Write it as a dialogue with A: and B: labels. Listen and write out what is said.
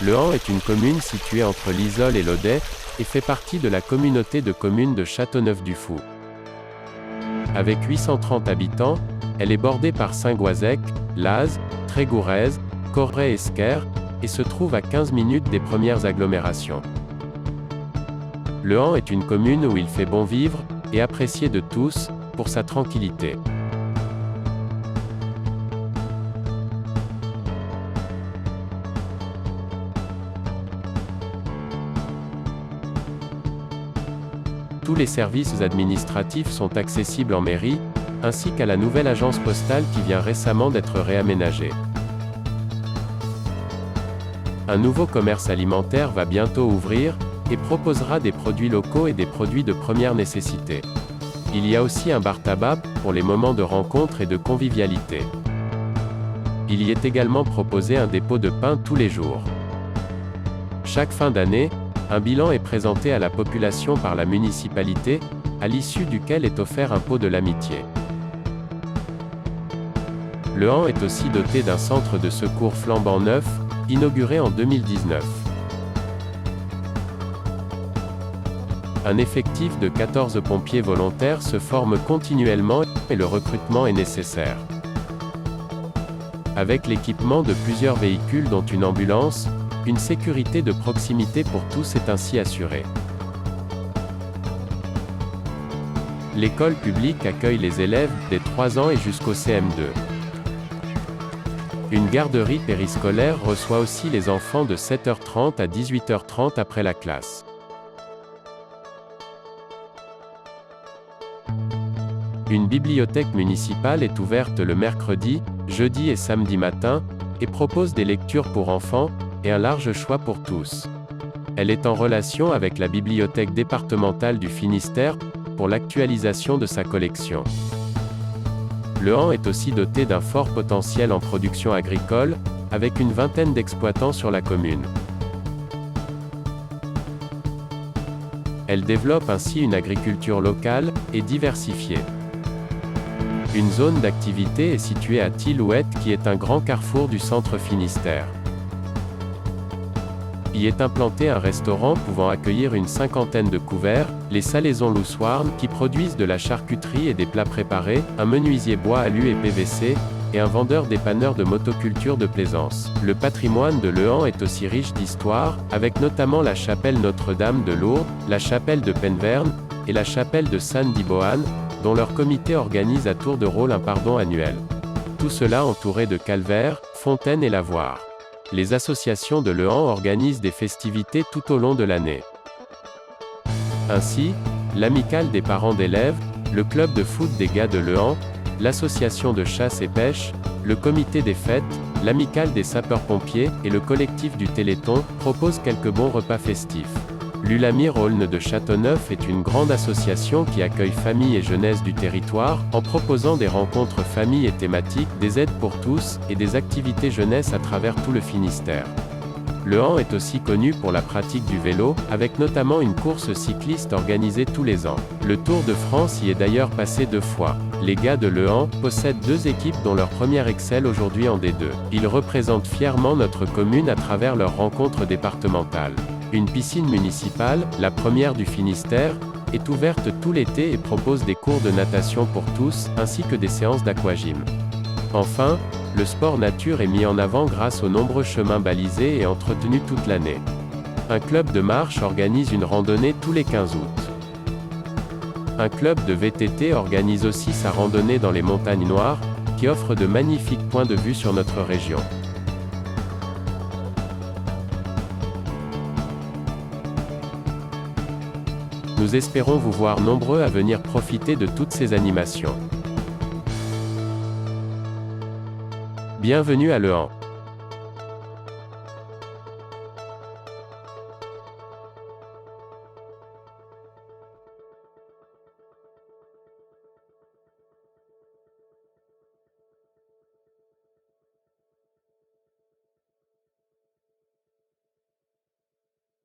A: Le Han est une commune située entre l'Isole et l'Audet, et fait partie de la communauté de communes de Châteauneuf-du-Fou. Avec 830 habitants, elle est bordée par Saint-Goazec, Laz, Trégourez, Corray et Sker, et se trouve à 15 minutes des premières agglomérations. Le Han est une commune où il fait bon vivre, et apprécié de tous, pour sa tranquillité. Tous les services administratifs sont accessibles en mairie, ainsi qu'à la nouvelle agence postale qui vient récemment d'être réaménagée. Un nouveau commerce alimentaire va bientôt ouvrir, et proposera des produits locaux et des produits de première nécessité. Il y a aussi un bar tabac, pour les moments de rencontre et de convivialité. Il y est également proposé un dépôt de pain tous les jours. Chaque fin d'année, un bilan est présenté à la population par la municipalité, à l'issue duquel est offert un pot de l'amitié. Le Han est aussi doté d'un centre de secours flambant neuf, inauguré en 2019. Un effectif de 14 pompiers volontaires se forme continuellement et le recrutement est nécessaire. Avec l'équipement de plusieurs véhicules dont une ambulance, une sécurité de proximité pour tous est ainsi assurée. L'école publique accueille les élèves des 3 ans et jusqu'au CM2. Une garderie périscolaire reçoit aussi les enfants de 7h30 à 18h30 après la classe. Une bibliothèque municipale est ouverte le mercredi, jeudi et samedi matin, et propose des lectures pour enfants, et un large choix pour tous. Elle est en relation avec la bibliothèque départementale du Finistère, pour l'actualisation de sa collection. Le Han est aussi doté d'un fort potentiel en production agricole, avec une vingtaine d'exploitants sur la commune. Elle développe ainsi une agriculture locale, et diversifiée. Une zone d'activité est située à Tillouette qui est un grand carrefour du centre Finistère. Y est implanté un restaurant pouvant accueillir une cinquantaine de couverts, les Salaisons Loussoirnes qui produisent de la charcuterie et des plats préparés, un menuisier bois alu et PVC, et un vendeur dépanneur de motoculture de plaisance. Le patrimoine de Le Han est aussi riche d'histoire, avec notamment la chapelle Notre-Dame de Lourdes, la chapelle de Penverne, et la chapelle de San-Diboan, dont leur comité organise à tour de rôle un pardon annuel. Tout cela entouré de calvaires, fontaines et lavoirs. Les associations de Le Han organisent des festivités tout au long de l'année. Ainsi, l'amicale des parents d'élèves, le club de foot des gars de Le Han, l'association de chasse et pêche, le comité des fêtes, l'amicale des sapeurs-pompiers et le collectif du Téléthon proposent quelques bons repas festifs. L'Ulamir Aulne de Châteauneuf est une grande association qui accueille familles et jeunesse du territoire, en proposant des rencontres familles et thématiques, des aides pour tous, et des activités jeunesse à travers tout le Finistère. Le Han est aussi connu pour la pratique du vélo, avec notamment une course cycliste organisée tous les ans. Le Tour de France y est d'ailleurs passé 2 fois. Les gars de Le Han possèdent 2 équipes dont leur première excelle aujourd'hui en D2. Ils représentent fièrement notre commune à travers leurs rencontres départementales. Une piscine municipale, la première du Finistère, est ouverte tout l'été et propose des cours de natation pour tous, ainsi que des séances d'aquagym. Enfin, le sport nature est mis en avant grâce aux nombreux chemins balisés et entretenus toute l'année. Un club de marche organise une randonnée tous les 15 août. Un club de VTT organise aussi sa randonnée dans les montagnes noires, qui offre de magnifiques points de vue sur notre région. Nous espérons vous voir nombreux à venir profiter de toutes ces animations. Bienvenue à Le Han.